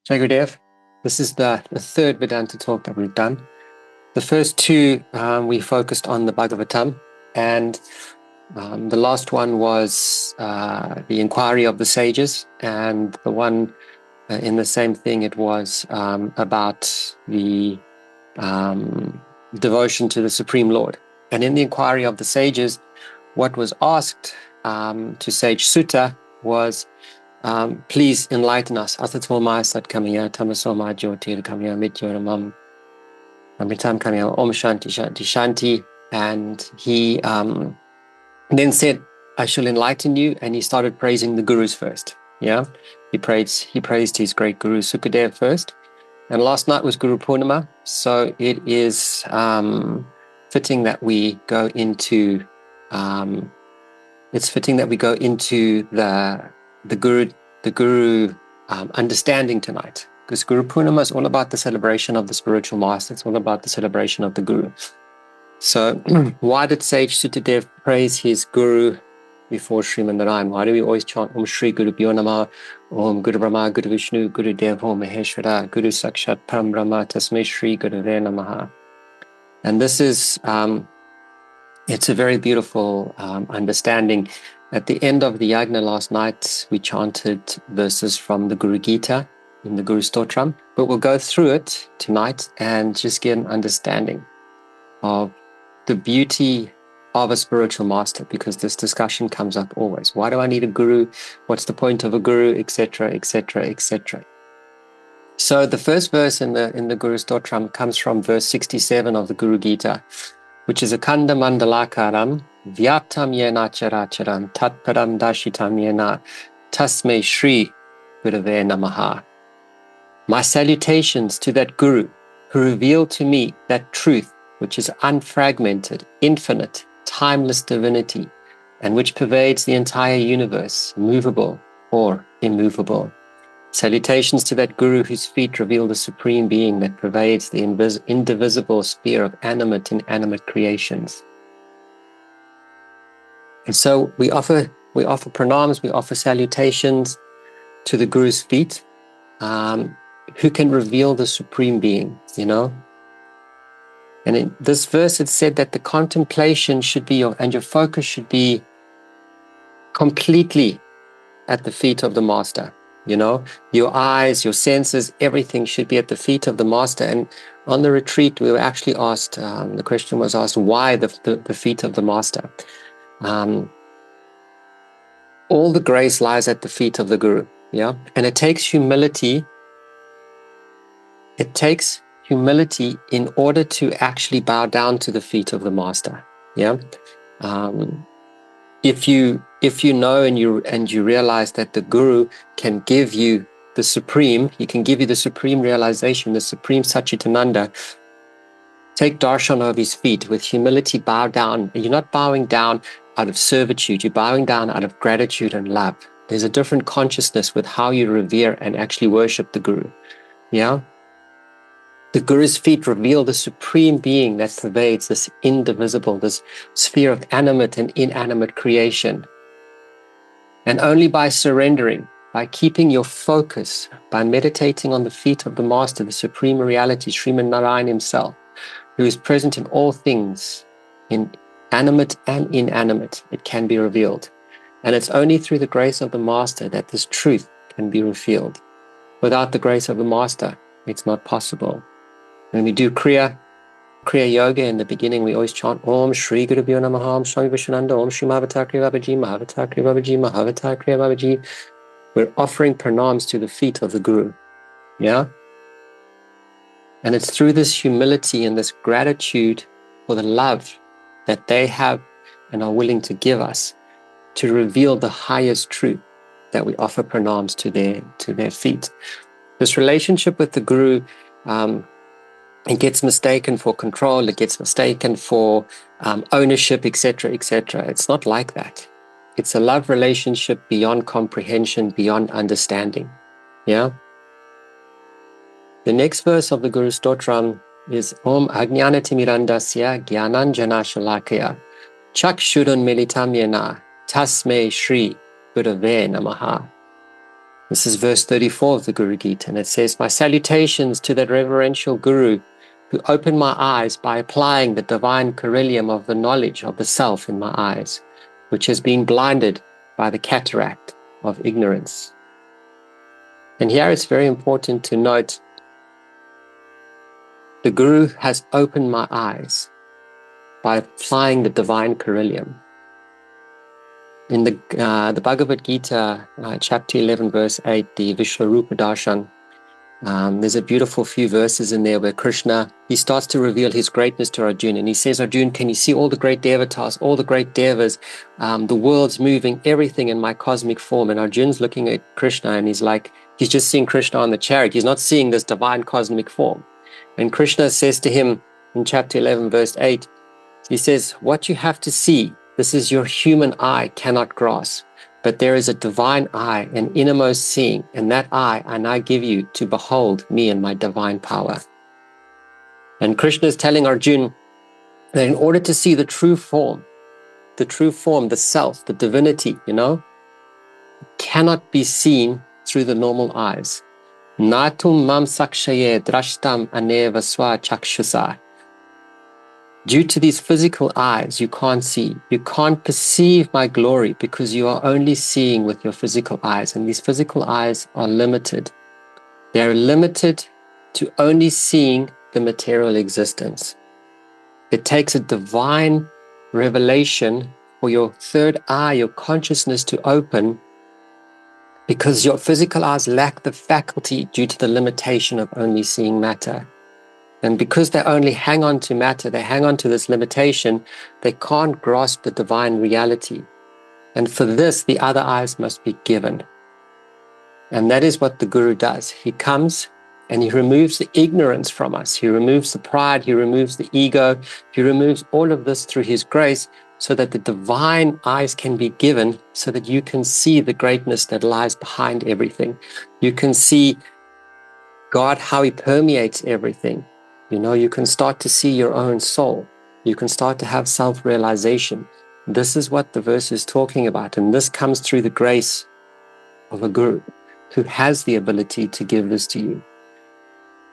Jai Gurudev. This is the third Vedanta talk that we've done. The first two, we focused on the Bhagavatam, and the last one was the inquiry of the sages, and the one in the same thing, it was about the devotion to the Supreme Lord. And in the inquiry of the sages, what was asked to Sage Sutta was, please enlighten us. Atatmaya Sat Kamaya Tamasoma Jyotir Kamaya Mityoramam Amritam Kamaya Om Shanti Shanti Shanti. And he then said, I shall enlighten you. And he started praising the gurus first. Yeah, he praised his great guru Sukadev first. And last night was Guru Purnima. So it is fitting that we go into the Guru understanding tonight, because Guru Purnima is all about the celebration of the spiritual master. It's all about the celebration of the Guru. So why did Sage Sutadev praise his Guru before Sriman Narayan? Why do we always chant Om Shri Guru Bhyo Namah, Om Guru Brahma, Guru Vishnu, Guru Dev, Om Maheshwara, Guru Sakshat Param Brahma, Tasmai Shri Gurave Namaha? And this is, it's a very beautiful understanding. At the end of the yajna last night, we chanted verses from the Guru Gita in the Guru Stotram, but we'll go through it tonight and just get an understanding of the beauty of a spiritual master, because this discussion comes up always. Why do I need a guru? What's the point of a guru, etc., etc., etc.? So the first verse in the Guru Stotram comes from verse 67 of the Guru Gita, which is Akanda Mandalakaram Vyaptam Yena Characharam Tatparam Dashitam Yena Tasmai Shri Gurave Namaha. My salutations to that Guru who revealed to me that truth which is unfragmented, infinite, timeless divinity, and which pervades the entire universe, movable or immovable. Salutations to that Guru whose feet reveal the Supreme Being that pervades the indivisible sphere of animate and inanimate creations. And so we offer pranams, we offer salutations to the Guru's feet, who can reveal the Supreme Being, you know. And in this verse, it said that the contemplation should be, and your focus should be completely at the feet of the Master. You know, your eyes, your senses, everything should be at the feet of the Master. And on the retreat, we were actually asked, the question was asked, why the feet of the Master? All the grace lies at the feet of the Guru, yeah? And it takes humility. It takes humility in order to actually bow down to the feet of the Master, yeah? If you know and you realize that the Guru can give you the Supreme, he can give you the Supreme realization, the Supreme Satchitananda, take darshan of his feet with humility, bow down. You're not bowing down out of servitude, you're bowing down out of gratitude and love. There's a different consciousness with how you revere and actually worship the Guru. Yeah? The Guru's feet reveal the Supreme Being that pervades this indivisible, this sphere of animate and inanimate creation. And only by surrendering, by keeping your focus, by meditating on the feet of the Master, the Supreme Reality, Sriman Narayan himself, who is present in all things, in animate and inanimate, it can be revealed. And it's only through the grace of the Master that this truth can be revealed. Without the grace of the Master, it's not possible. When we do Kriya Yoga in the beginning, we always chant Om Shri Guru Bhyo Namaha, Om Swami Vishananda, Om Shri Mahavatar Kriya Babaji, Mahavatar Kriya Babaji, Mahavatar Kriya Babaji. We're offering pranams to the feet of the Guru. Yeah? And it's through this humility and this gratitude for the love that they have and are willing to give us to reveal the highest truth that we offer pranams to their feet. This relationship with the Guru, it gets mistaken for control, it gets mistaken for ownership, etc., etc. It's not like that. It's a love relationship beyond comprehension, beyond understanding. Yeah? The next verse of the Guru Stotram is Om Ajnanatimirandasya Gyananjana Shalakaya Chakshurun Militam Yena Tasmai Shri Gurave Namaha. This is verse 34 of the Guru Gita, and it says, "My salutations to that reverential Guru who opened my eyes by applying the divine carillum of the knowledge of the self in my eyes, which has been blinded by the cataract of ignorance." And here it's very important to note, the Guru has opened my eyes by applying the divine carillum. In the Bhagavad Gita, chapter 11, verse 8, the Vishwarupa Darshan, there's a beautiful few verses in there where Krishna, he starts to reveal his greatness to Arjuna, and he says, "Arjuna, can you see all the great devatas, all the great devas, the world's moving, everything in my cosmic form?" And Arjuna's looking at Krishna, and he's like, he's just seeing Krishna on the chariot. He's not seeing this divine cosmic form. And Krishna says to him in chapter 11, verse 8, he says, "What you have to see, this is your human eye cannot grasp. But there is a divine eye, an innermost seeing, and that eye I now give you to behold me and my divine power." And Krishna is telling Arjuna that in order to see the true form, the self, the divinity, cannot be seen through the normal eyes. Natum mam sakshaye drashtam aneva swa chakshusa. Due to these physical eyes, you can't see. You can't perceive my glory because you are only seeing with your physical eyes. And these physical eyes are limited. They're limited to only seeing the material existence. It takes a divine revelation for your third eye, your consciousness, to open, because your physical eyes lack the faculty due to the limitation of only seeing matter. And because they only hang on to matter, they hang on to this limitation, they can't grasp the divine reality. And for this, the other eyes must be given. And that is what the Guru does. He comes and he removes the ignorance from us. He removes the pride, he removes the ego, he removes all of this through his grace, so that the divine eyes can be given, so that you can see the greatness that lies behind everything. You can see God, how he permeates everything. You can start to see your own soul. You can start to have self-realization. This is what the verse is talking about. And this comes through the grace of a Guru who has the ability to give this to you.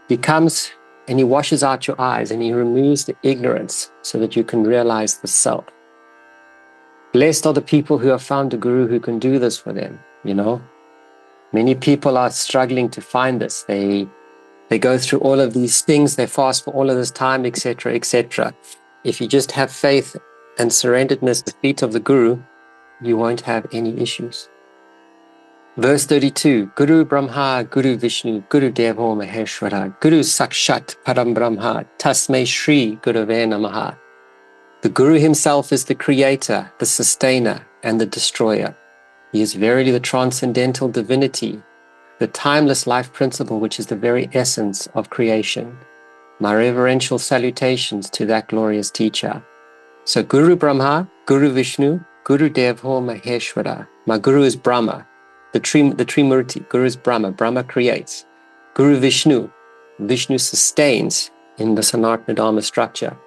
He comes and he washes out your eyes and he removes the ignorance so that you can realize the self. Blessed are the people who have found a Guru who can do this for them. Many people are struggling to find this. They go through all of these things, they fast for all of this time, etc., etc. If you just have faith and surrenderedness at the feet of the Guru, you won't have any issues. Verse 32, Guru Brahma, Guru Vishnu, Guru Devo Maheshwara, Guru Sakshat Param Brahma, Tasmai Shri Gurave Namaha. The Guru himself is the creator, the sustainer, and the destroyer. He is verily the transcendental divinity, the timeless life principle, which is the very essence of creation. My reverential salutations to that glorious teacher. So Guru Brahma, Guru Vishnu, Guru Devo Maheshwara. My Guru is Brahma, the Trimurti. Guru is Brahma. Brahma creates. Guru Vishnu, Vishnu sustains in the Sanatana Dharma structure.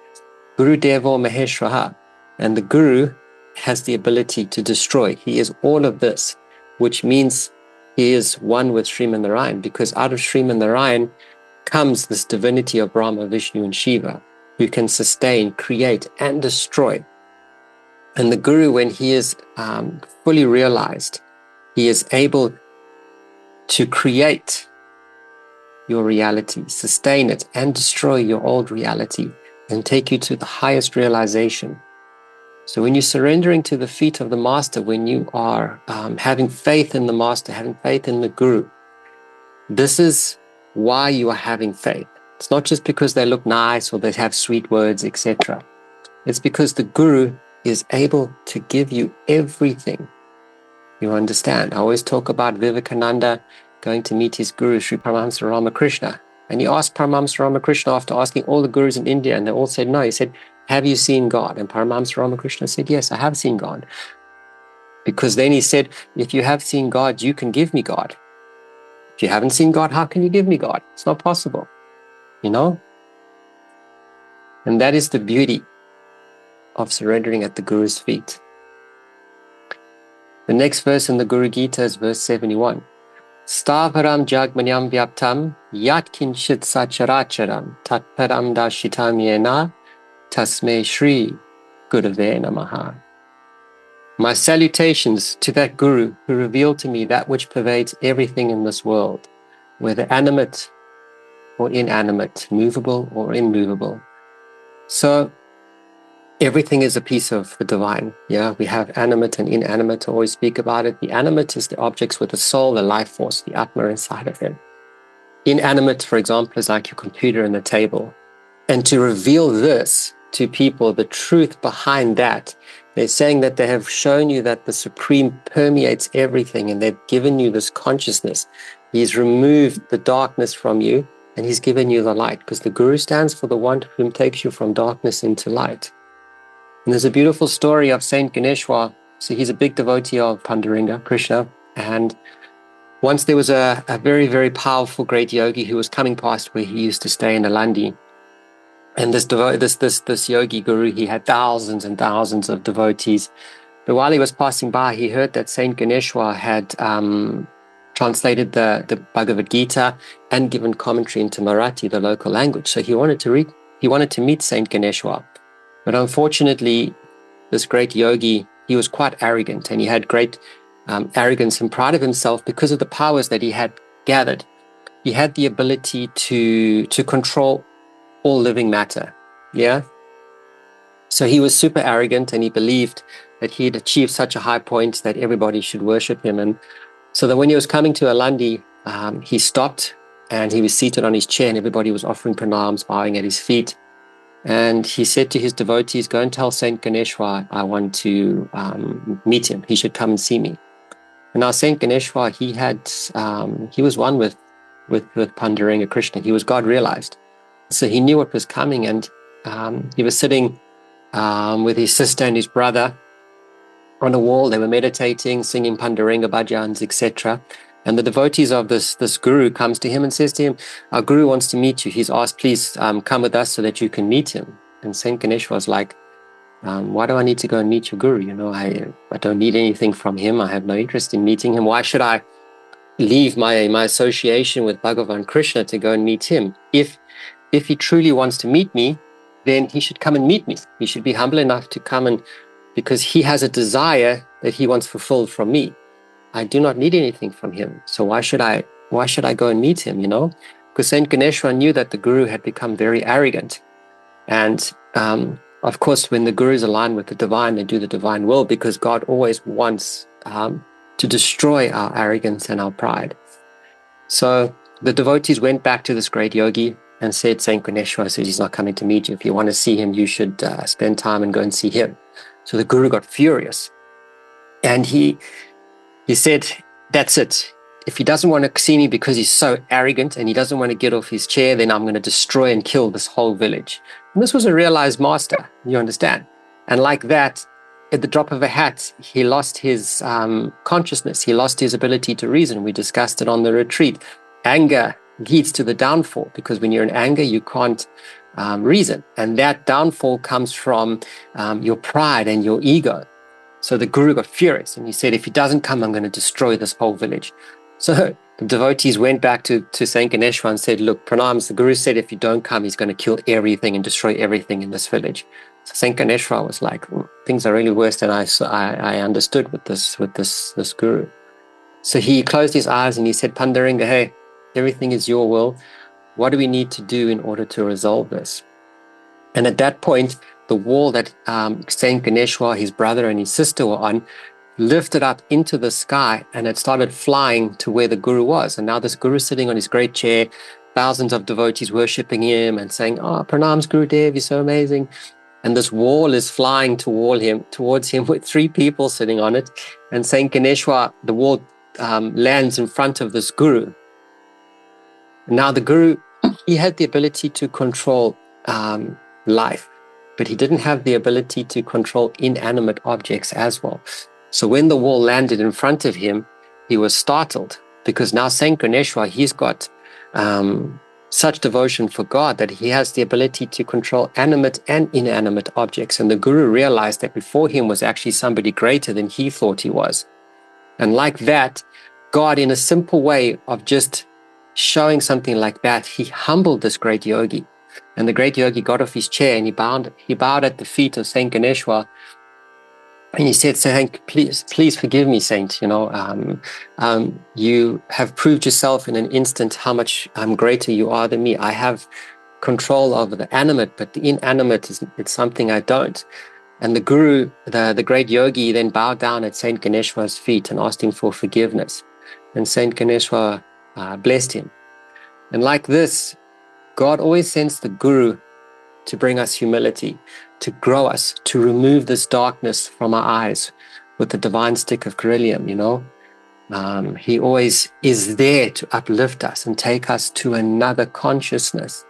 Guru Devo Maheshwara, and the Guru has the ability to destroy. He is all of this, which means he is one with Sriman Narayan, because out of Sriman Narayan comes this divinity of Brahma, Vishnu, and Shiva, who can sustain, create, and destroy. And the Guru, when he is fully realized, he is able to create your reality, sustain it, and destroy your old reality, and take you to the highest realization. So when you're surrendering to the feet of the Master, when you are having faith in the Master, having faith in the Guru, this is why you are having faith. It's not just because they look nice or they have sweet words, etc. It's because the Guru is able to give you everything. You understand? I always talk about Vivekananda going to meet his Guru, Sri Paramahamsa Ramakrishna. And he asked Paramahamsa Ramakrishna, after asking all the Gurus in India, and they all said no, he said, "Have you seen God?" And Paramahamsa Ramakrishna said, "Yes, I have seen God." Because then he said, "If you have seen God, you can give me God. If you haven't seen God, how can you give me God? It's not possible." And that is the beauty of surrendering at the Guru's feet. The next verse in the Guru Gita is verse 71. Stavaram jagmanyam vyaptam yat kinchit sacharacharam tatparam dashitam yena tasme shri gurave namaha. My salutations to that Guru who revealed to me that which pervades everything in this world, whether animate or inanimate, movable or immovable. So everything is a piece of the divine. Yeah, we have animate and inanimate. I always speak about it. The animate is the objects with the soul, the life force, the Atma inside of them. Inanimate, for example, is like your computer and the table. And to reveal this to people, the truth behind that, they're saying that they have shown you that the Supreme permeates everything, and they've given you this consciousness. He's removed the darkness from you, and he's given you the light, because the Guru stands for the one whom takes you from darkness into light. And there's a beautiful story of Saint Ganeshwar. So he's a big devotee of Panduringa, Krishna. And once there was a very, very powerful great yogi who was coming past where he used to stay in Alandi. And this yogi guru, he had thousands and thousands of devotees. But while he was passing by, he heard that Saint Ganeshwar had translated the Bhagavad Gita and given commentary into Marathi, the local language. So he wanted to meet Saint Ganeshwar. But unfortunately, this great yogi, he was quite arrogant, and he had great arrogance and pride of himself because of the powers that he had gathered. He had the ability to control all living matter. Yeah. So he was super arrogant, and he believed that he had achieved such a high point that everybody should worship him. And so that when he was coming to Alandi, he stopped and he was seated on his chair, and everybody was offering pranams, bowing at his feet. And he said to his devotees, go and tell Saint Ganeshwar I want to meet him. He should come and see me. And now Saint Ganeshwar, he was one with Panduranga Krishna. He was God realized. So he knew what was coming, and he was sitting with his sister and his brother on a wall. They were meditating, singing Panduranga bhajans, etc. And the devotees of this guru comes to him and says to him, our guru wants to meet you. He's asked, please come with us so that you can meet him. And Saint Ganesh was like, why do I need to go and meet your guru? You know, I don't need anything from him. I have no interest in meeting him. Why should I leave my association with Bhagavan Krishna to go and meet him? If he truly wants to meet me, then he should come and meet me. He should be humble enough to come, and because he has a desire that he wants fulfilled from me. I do not need anything from him. So why should I go and meet him, you know? Because Saint Ganeshwar knew that the guru had become very arrogant. And of course, when the guru is aligned with the divine, they do the divine will, because God always wants to destroy our arrogance and our pride. So the devotees went back to this great yogi and said, Saint Ganeshwar says he's not coming to meet you. If you want to see him, you should spend time and go and see him. So the guru got furious. And he said, that's it. If he doesn't want to see me because he's so arrogant and he doesn't want to get off his chair, then I'm going to destroy and kill this whole village. And this was a realized master, you understand? And like that, at the drop of a hat, he lost his consciousness. He lost his ability to reason. We discussed it on the retreat. Anger leads to the downfall, because when you're in anger, you can't reason. And that downfall comes from your pride and your ego. So the guru got furious, and he said, if he doesn't come, I'm going to destroy this whole village. So the devotees went back to Saint Ganeshwar and said, look, pranams, the guru said if you don't come, he's going to kill everything and destroy everything in this village. So Saint Ganeshwar was like, things are really worse than I understood with this guru. So he closed his eyes and he said, Panduranga, hey, everything is your will. What do we need to do in order to resolve this? And at that point, the wall that Saint Ganeshwar, his brother and his sister were on, lifted up into the sky, and it started flying to where the guru was. And now this guru is sitting on his great chair, thousands of devotees worshipping him and saying, oh, pranams Gurudev, you're so amazing. And this wall is flying towards him with 3 people sitting on it. And Saint Ganeshwar, the wall lands in front of this guru. Now the guru, he had the ability to control life, but he didn't have the ability to control inanimate objects as well. So when the wall landed in front of him, he was startled, because now Saint Ganeshwar, he's got such devotion for God that he has the ability to control animate and inanimate objects. And the guru realized that before him was actually somebody greater than he thought he was. And like that, God, in a simple way of just showing something like that, he humbled this great yogi. And the great yogi got off his chair and he bowed at the feet of Saint Ganeshwar. And he said, Saint, please forgive me, Saint. You have proved yourself in an instant how much greater you are than me. I have control over the animate, but the inanimate it's something I don't. And the Guru, the great yogi, then bowed down at Saint Ganeshwar's feet and asked him for forgiveness. And Saint Ganeshwar blessed him. And like this, God always sends the Guru to bring us humility, to grow us, to remove this darkness from our eyes with the divine stick of beryllium, He always is there to uplift us and take us to another consciousness.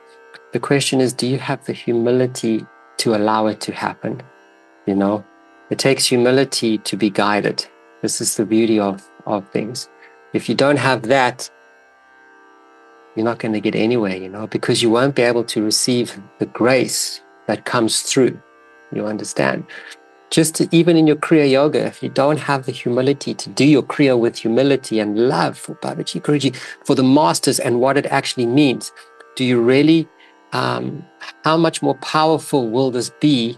The question is, do you have the humility to allow it to happen? It takes humility to be guided. This is the beauty of things. If you don't have that, you're not going to get anywhere, because you won't be able to receive the grace that comes through. You understand? Even in your Kriya Yoga, if you don't have the humility to do your Kriya with humility and love for Babaji, Guruji, for the masters and what it actually means, do you really, how much more powerful will this be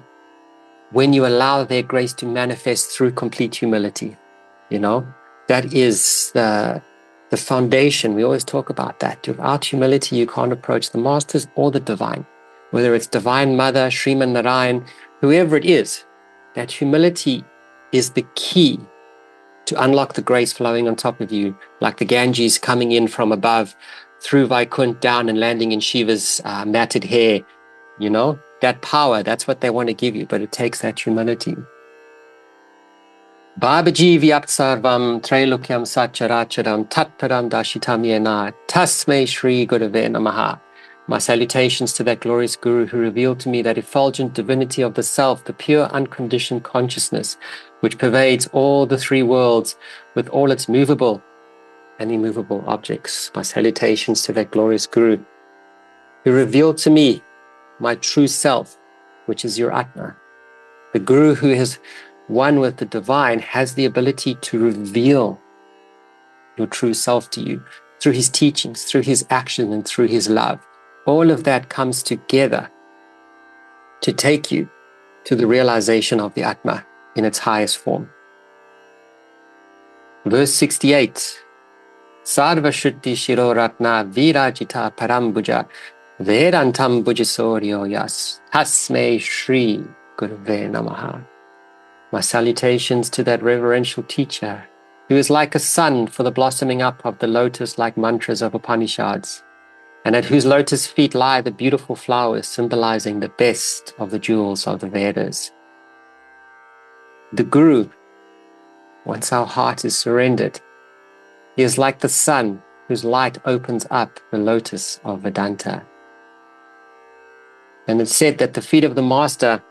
when you allow their grace to manifest through complete humility? That is the foundation. We always talk about that. Without humility, you can't approach the masters or the divine. Whether it's Divine Mother, Sriman Narayan, whoever it is, that humility is the key to unlock the grace flowing on top of you, like the Ganges coming in from above, through Vaikunt down and landing in Shiva's matted hair. That power, that's what they want to give you, but it takes that humility. Babaji Vyapsarvam Trailokyam Sacharacharam Tattaram Dashitam Yena Tasmai Shri Gurave Namaha. My salutations to that glorious Guru who revealed to me that effulgent divinity of the self, the pure unconditioned consciousness, which pervades all the three worlds with all its movable and immovable objects. My salutations to that glorious Guru who revealed to me my true self, which is your Atma. The Guru who has one with the divine has the ability to reveal your true self to you through his teachings, through his action, and through his love. All of that comes together to take you to the realization of the Atma in its highest form. Verse 68, Sarva Shuddhi Shiro Ratna Virajita Parambuja Vedantam Bujisoryo Yas Tasmei Shri Gurave Namaha. My salutations to that reverential teacher who is like a sun for the blossoming up of the lotus-like mantras of Upanishads, and at whose lotus feet lie the beautiful flowers symbolizing the best of the jewels of the Vedas. The Guru, once our heart is surrendered, he is like the sun whose light opens up the lotus of Vedanta. And it's said that the feet of the master,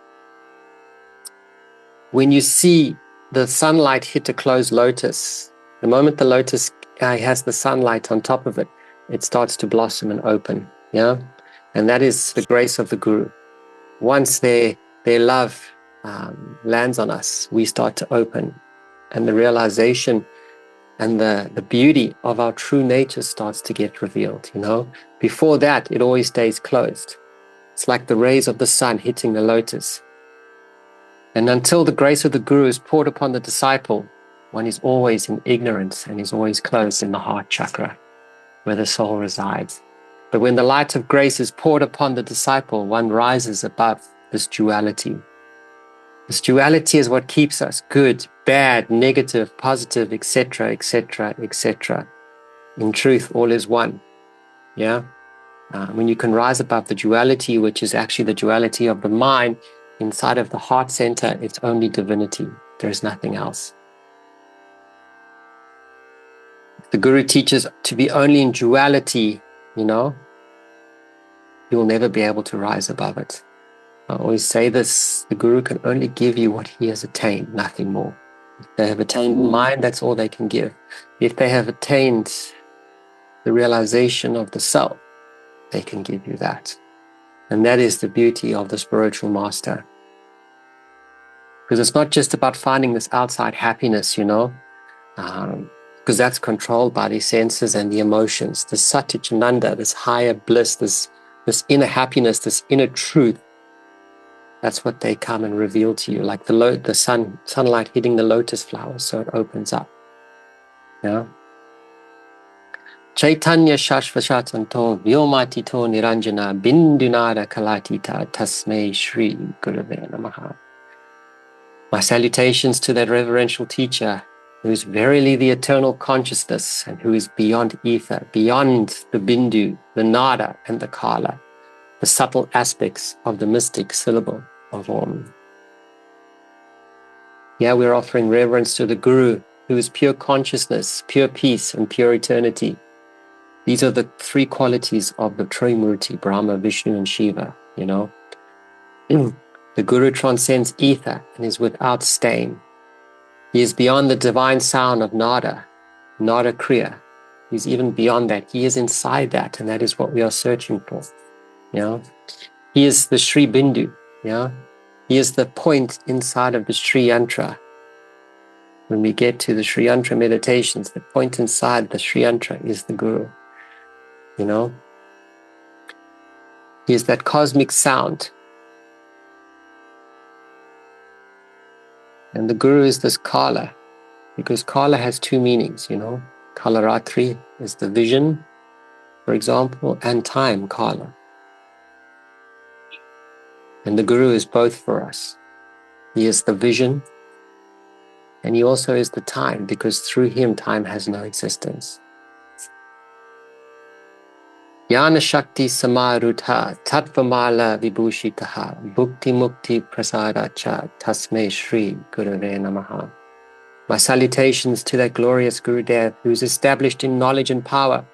when you see the sunlight hit a closed lotus, the moment the lotus has the sunlight on top of it, it starts to blossom and open. And that is the grace of the Guru. Once their love lands on us, we start to open, and the realization and the beauty of our true nature starts to get revealed. Before that, it always stays closed. It's like the rays of the sun hitting the lotus. And until the grace of the Guru is poured upon the disciple, one is always in ignorance and is always closed in the heart chakra, where the soul resides. But when the light of grace is poured upon the disciple, one rises above this duality. This duality is what keeps us good, bad, negative, positive, etc., etc., etc. In truth, all is one. When you can rise above the duality, which is actually the duality of the mind, inside of the heart center, it's only divinity. There's nothing else. The Guru teaches to be only in duality, you'll never be able to rise above it. I always say this, the Guru can only give you what he has attained, nothing more. If they have attained mind, that's all they can give. If they have attained the realization of the self, they can give you that. And that is the beauty of the spiritual master. Because it's not just about finding this outside happiness, because because that's controlled by the senses and the emotions. The Satchitananda, this higher bliss, this inner happiness, this inner truth, that's what they come and reveal to you, like the sunlight hitting the lotus flowers, so it opens up. Yeah. Chaitanya Shashvashatanto Vyomatito Niranjana Bindunara Kalatita Tasmei Shri Gurave Namaha. My salutations to that reverential teacher who is verily the eternal consciousness and who is beyond ether, beyond the bindu, the nada, and the kala, the subtle aspects of the mystic syllable of Om. Here we're offering reverence to the Guru who is pure consciousness, pure peace, and pure eternity. These are the three qualities of the Trimurti, Brahma, Vishnu, and Shiva, you know. The Guru transcends ether and is without stain. He is beyond the divine sound of nada, nada kriya. He's even beyond that. He is inside that, and that is what we are searching for. Yeah. He is the Sri Bindu. Yeah. He is the point inside of the Sri Yantra. When we get to the Sri Yantra meditations, the point inside the Sri Yantra is the Guru. You know. He is that cosmic sound. And the Guru is this Kala, because Kala has two meanings, you know. Kalaratri is the vision, for example, and time, Kala. And the Guru is both for us. He is the vision, and he also is the time, because through him, time has no existence. Jnana Shakti Samarutha Tattvamala Vibhushitaha Bhukti Mukti Prasadacha Tasmei Shri Gurave Namaha. My salutations to that glorious Gurudev who is established in knowledge and power,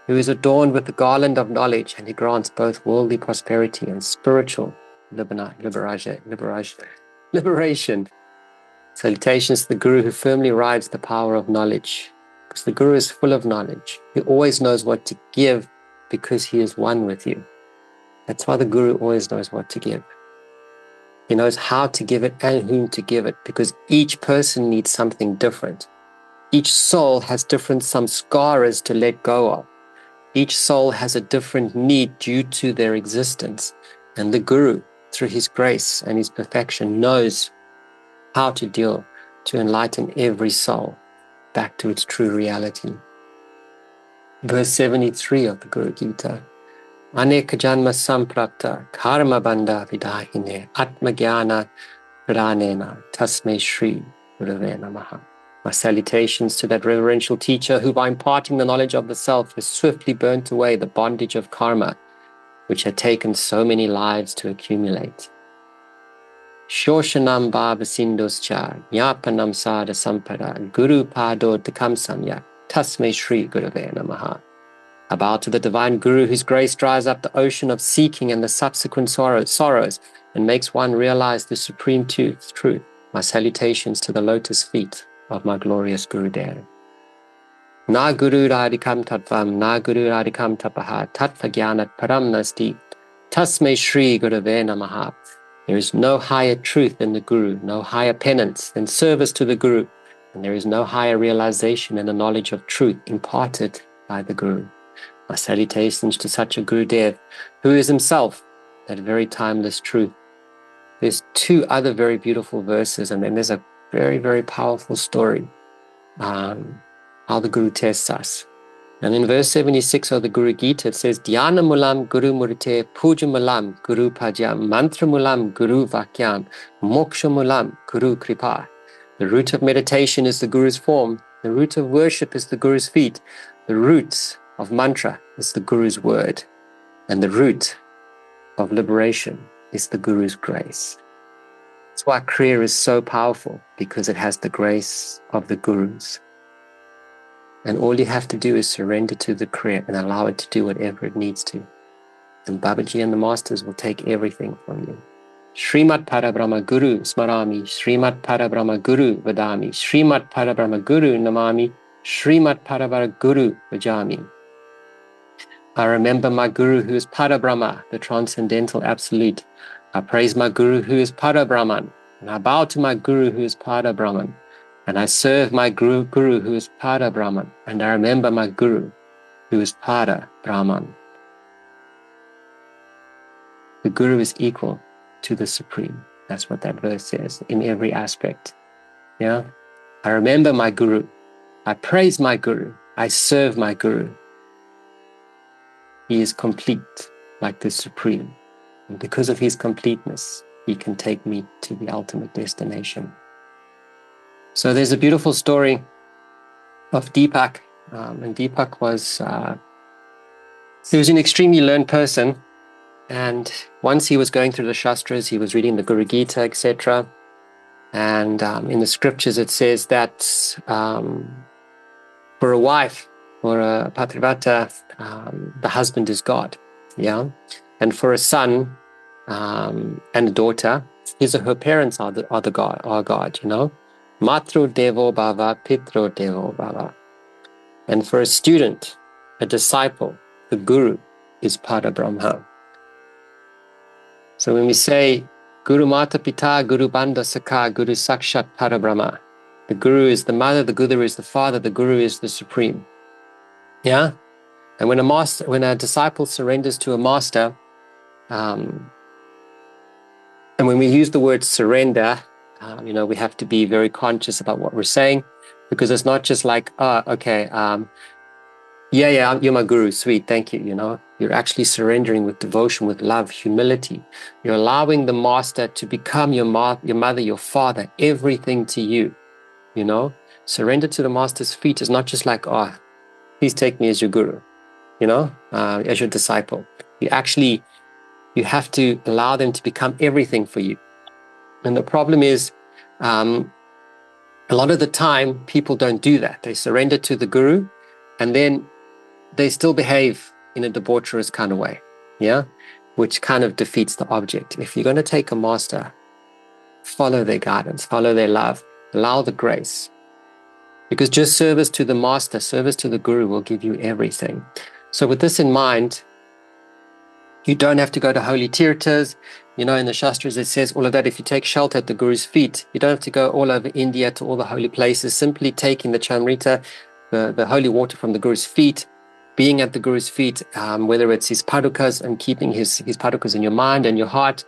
who is adorned with the garland of knowledge, and he grants both worldly prosperity and spiritual liberation. Salutations to the Guru who firmly rides the power of knowledge, because the Guru is full of knowledge. He always knows what to give because he is one with you. That's why the Guru always knows what to give. He knows how to give it and whom to give it, because each person needs something different. Each soul has different samskaras to let go of. Each soul has a different need due to their existence. And the Guru, through his grace and his perfection, knows how to deal to enlighten every soul back to its true reality. Verse 73 of the Guru Gita. Aneka janma samprapta karma bandha vidahine atma jnana pranena tasmei shri gurave namaha. My salutations to that reverential teacher who, by imparting the knowledge of the self, has swiftly burnt away the bondage of karma, which had taken so many lives to accumulate. Shoshanam bhavasindoscha jnapanam sada sampada guru pado dakam samyak tasmei shri gurave namaha. I bow to the divine Guru whose grace dries up the ocean of seeking and the subsequent sorrows and makes one realize the supreme truth. My salutations to the lotus feet of my glorious Gurudev. Na Guru Radikam Tattvam, Na Guru Radikam Tapaha, Tattva Jnanat Param Nasti, Tasmei Shri Gurave Namaha. There is no higher truth than the Guru, no higher penance than service to the Guru, and there is no higher realization than the knowledge of truth imparted by the Guru. My salutations to such a Gurudev, who is himself that very timeless truth. There's two other very beautiful verses, and then there's a very, very powerful story, how the Guru tests us. And in verse 76 of the Guru Gita, it says, Dhyana mulam Guru murite, puja mulam Guru pajam, mantra mulam Guru vakyam, moksha mulam Guru kripa. The root of meditation is the Guru's form. The root of worship is the Guru's feet. The roots of mantra is the Guru's word, and the root of liberation is the Guru's grace. That's why Kriya is so powerful, because it has the grace of the Gurus. And all you have to do is surrender to the Kriya and allow it to do whatever it needs to. And Babaji and the Masters will take everything from you. Srimat Parabrahma Guru Smarami, Srimat Parabrahma Guru Vadami, Srimat Parabrahma Guru Namami, Srimat Parabrahma Guru Vajami. I remember my Guru who is Parabrahma, the transcendental absolute. I praise my Guru who is Parabrahman, and I bow to my Guru who is Parabrahman. And I serve my Guru who is Pada Brahman. And I remember my Guru who is Pada Brahman. The Guru is equal to the Supreme. That's what that verse says in every aspect. Yeah. I remember my Guru. I praise my Guru. I serve my Guru. He is complete, like the Supreme. And because of his completeness, he can take me to the ultimate destination. So there's a beautiful story of Deepak. And Deepak was, he was an extremely learned person. And once he was going through the Shastras, he was reading the Guru Gita, etc. And in the scriptures, it says that for a wife, for a patrivata, the husband is God, yeah? And for a son and a daughter, his or her parents are God, you know? Matru devo bhava, pitru devo bhava. And for a student, a disciple, the Guru is Pada Brahma. So when we say Guru Mata Pita, Guru Bandha Sakha, Guru Sakshat Pada Brahma, the Guru is the mother, the Guru is the father, the Guru is the Supreme. Yeah? And when a disciple surrenders to a master, and when we use the word surrender, you know, we have to be very conscious about what we're saying, because it's not just like, okay, yeah, you're my Guru, sweet, thank you, you know. You're actually surrendering with devotion, with love, humility. You're allowing the master to become your mother, your father, everything to you, you know. Surrender to the master's feet is not just like, please take me as your Guru, you know, as your disciple. You have to allow them to become everything for you. And the problem is, a lot of the time, people don't do that. They surrender to the Guru, and then they still behave in a debaucherous kind of way, yeah, which kind of defeats the object. If you're going to take a master, follow their guidance, follow their love, allow the grace. Because just service to the master, service to the Guru will give you everything. So with this in mind, you don't have to go to holy tirthas. You know, in the Shastras, it says all of that. If you take shelter at the Guru's feet, you don't have to go all over India to all the holy places. Simply taking the Chamrita, the holy water from the Guru's feet, being at the Guru's feet, whether it's his padukas and keeping his padukas in your mind and your heart,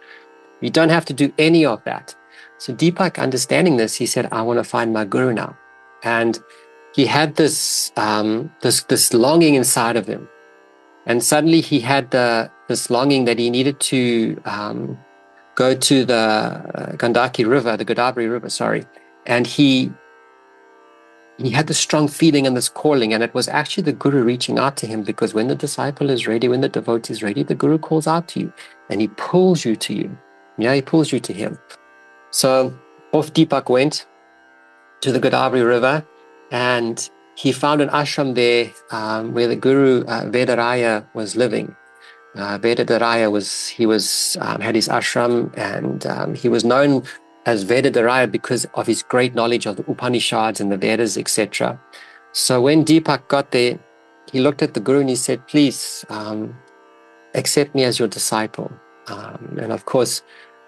you don't have to do any of that. So Deepak, understanding this, he said, I want to find my Guru now. And he had this longing inside of him. And suddenly he had this longing that he needed to go to the Gandaki River, the Godavari River, sorry. And he had this strong feeling and this calling, and it was actually the Guru reaching out to him, because when the disciple is ready, when the devotee is ready, the Guru calls out to you and he pulls you to you. Yeah, he pulls you to him. So off Deepak went to the Godavari River, and he found an ashram there where the Guru Vedaraya was living. Vedaraya had his ashram, and he was known as Vedaraya because of his great knowledge of the Upanishads and the Vedas, etc. So when Deepak got there, he looked at the Guru and he said, please accept me as your disciple. And of course,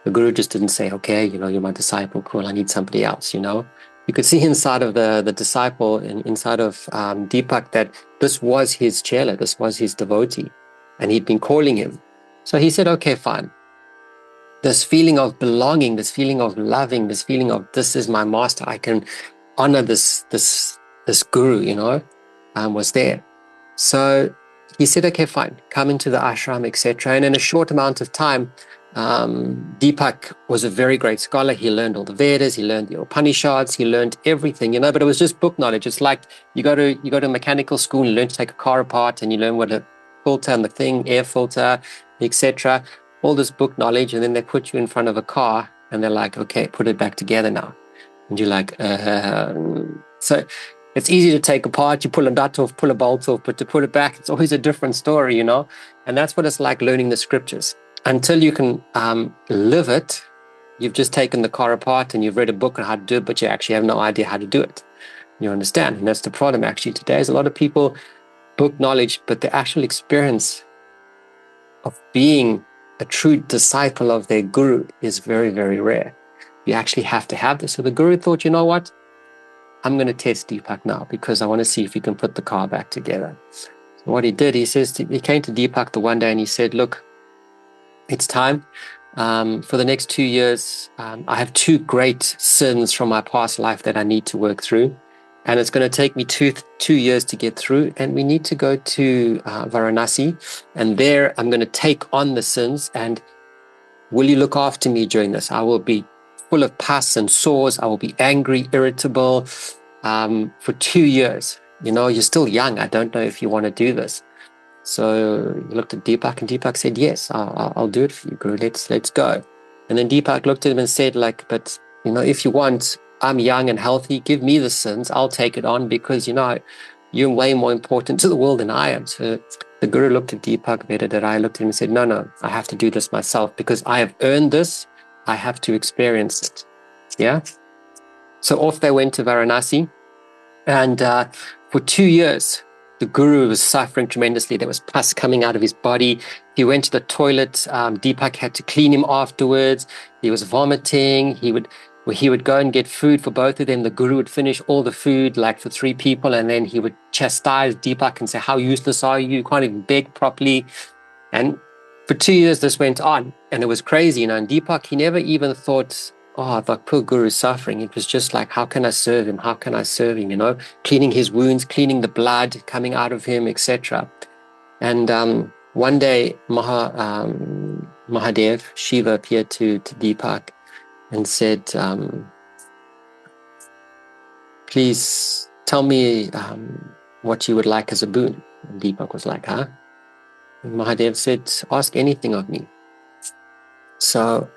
the Guru just didn't say, okay, you know, you're my disciple, cool, I need somebody else, you know. You could see inside of the disciple and inside of Deepak that this was his chela, this was his devotee, and he'd been calling him. So he said, okay, fine. This feeling of belonging, this feeling of loving, this feeling of this is my master, I can honor this Guru, you know, was there. So he said, okay, fine, come into the ashram, etc. And in a short amount of time, Deepak was a very great scholar. He learned all the Vedas, he learned the Upanishads, he learned everything, you know, but it was just book knowledge. It's like you go to mechanical school and learn to take a car apart, and you learn what a filter and the thing, air filter, etc. All this book knowledge, and then they put you in front of a car and they're like, okay, put it back together now. And you're like, so it's easy to take apart, you pull a nut off, pull a bolt off, but to put it back, it's always a different story, you know? And that's what it's like learning the scriptures. Until you can live it, you've just taken the car apart and you've read a book on how to do it, but you actually have no idea how to do it. You understand? And that's the problem actually today, is a lot of people book knowledge, but the actual experience of being a true disciple of their Guru is very, very rare. You actually have to have this. So the Guru thought, you know what? I'm going to test Deepak now because I want to see if we can put the car back together. So what he did, he came to Deepak the one day and he said, look, it's time. For the next 2 years, I have 2 great sins from my past life that I need to work through. And it's going to take me two years to get through. And we need to go to Varanasi. And there I'm going to take on the sins. And will you look after me during this? I will be full of pus and sores. I will be angry, irritable for 2 years. You're still young. I don't know if you want to do this. So he looked at Deepak and Deepak said, yes, I'll do it for you, Guru. Let's go. And then Deepak looked at him and said, but if you want, I'm young and healthy. Give me the sins. I'll take it on because, you're way more important to the world than I am. So the Guru looked at Deepak, Vedanta looked at him and said, no, I have to do this myself because I have earned this. I have to experience it. Yeah. So off they went to Varanasi. And for 2 years, the Guru was suffering tremendously. There was pus coming out of his body. He went to the toilet. Deepak had to clean him afterwards. He was vomiting. He would go and get food for both of them. The Guru would finish all the food, like for 3 people, and then he would chastise Deepak and say, how useless are you? You can't even beg properly. And for 2 years, this went on, and it was crazy. And Deepak, he never even thought, oh, the poor Guru is suffering. It was just like, how can I serve him? How can I serve him? Cleaning his wounds, cleaning the blood coming out of him, etc. And one day, Mahadev, Shiva, appeared to Deepak and said, please tell me what you would like as a boon. And Deepak was like, huh? And Mahadev said, ask anything of me. So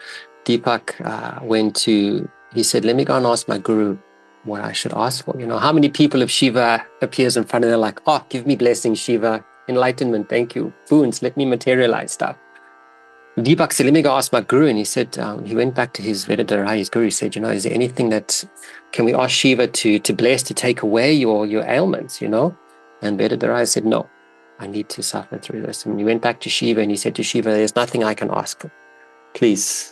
Deepak he said, let me go and ask my Guru what I should ask for. How many people if Shiva appears in front of them like, oh, give me blessings, Shiva, enlightenment, thank you, boons, let me materialize stuff. Deepak said, let me go ask my Guru. And he said, he went back to his Vedanta, his Guru. He said, is there anything can we ask Shiva to bless, to take away your ailments, And Vedanta said, no, I need to suffer through this. And he went back to Shiva and he said to Shiva, there's nothing I can ask for. Please,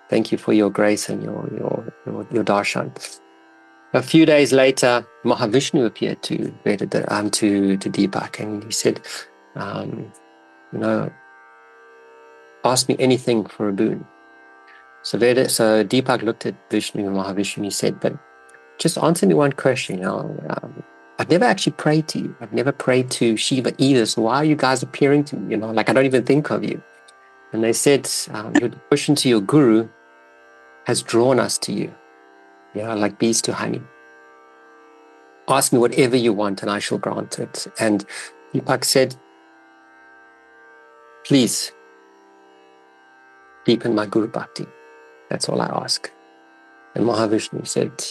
thank you for your grace and your darshan. A few days later, Mahavishnu appeared to Deepak, and he said, ask me anything for a boon. So Deepak looked at Vishnu and Mahavishnu and he said, but just answer me one question. I've never actually prayed to you. I've never prayed to Shiva either. So why are you guys appearing to me? I don't even think of you. And they said, your devotion to your Guru has drawn us to you, like bees to honey. Ask me whatever you want and I shall grant it. And Deepak said, please, deepen my Guru Bhakti. That's all I ask. And Mahavishnu said,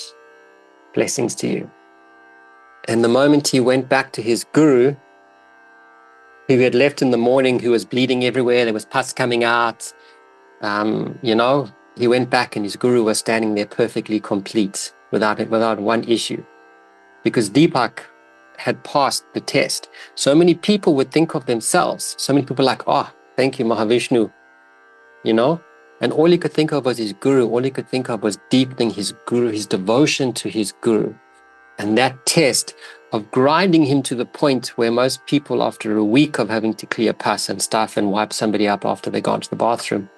blessings to you. And the moment he went back to his Guru, who he had left in the morning, who was bleeding everywhere, there was pus coming out, he went back and his Guru was standing there perfectly complete, without one issue. Because Deepak had passed the test. So many people would think of themselves. So many people like, oh, thank you, Mahavishnu, And all he could think of was his Guru. All he could think of was deepening his Guru, his devotion to his Guru. And that test of grinding him to the point where most people, after a week of having to clear pus and stuff and wipe somebody up after they gone to the bathroom,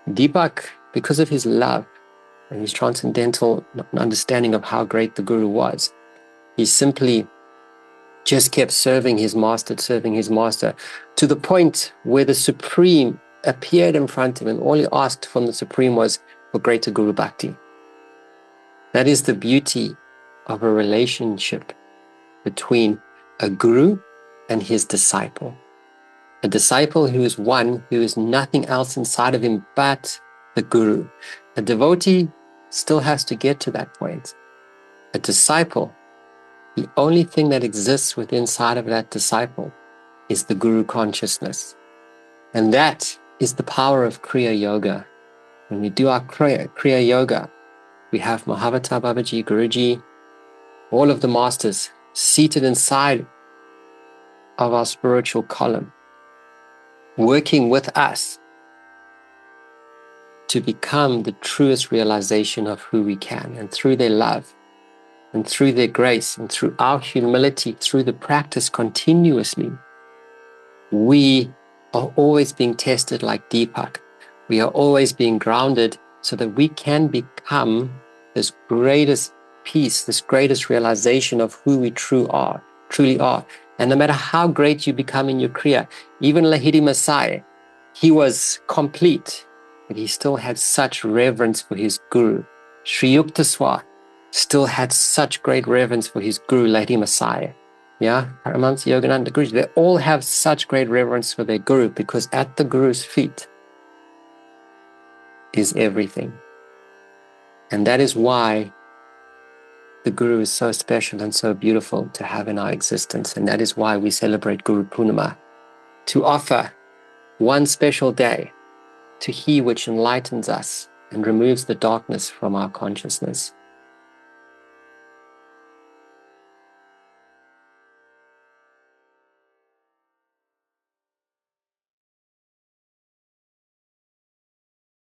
Deepak, because of his love and his transcendental understanding of how great the Guru was, he simply just kept serving his master, to the point where the Supreme appeared in front of him. All he asked from the Supreme was for greater Guru Bhakti. That is the beauty of a relationship between a Guru and his disciple. A disciple who is one, who is nothing else inside of him but the Guru. A devotee still has to get to that point. A disciple, the only thing that exists within inside of that disciple is the Guru consciousness. And that is the power of Kriya Yoga. When we do our Kriya Yoga, we have Mahavata Babaji, Guruji, all of the masters seated inside of our spiritual column, working with us to become the truest realization of who we can. And through their love, and through their grace and through our humility, through the practice continuously, we are always being tested like Deepak. We are always being grounded so that we can become this greatest peace, this greatest realization of who we truly are. And no matter how great you become in your Kriya, even Lahiri Masai, he was complete, but he still had such reverence for his Guru. Sri Yukteswar still had such great reverence for his Guru, Lahiri Masai. Yeah, Paramahansa Yogananda Guruji, they all have such great reverence for their Guru because at the Guru's feet is everything. And that is why the Guru is so special and so beautiful to have in our existence. And that is why we celebrate Guru Purnima, to offer one special day to He which enlightens us and removes the darkness from our consciousness.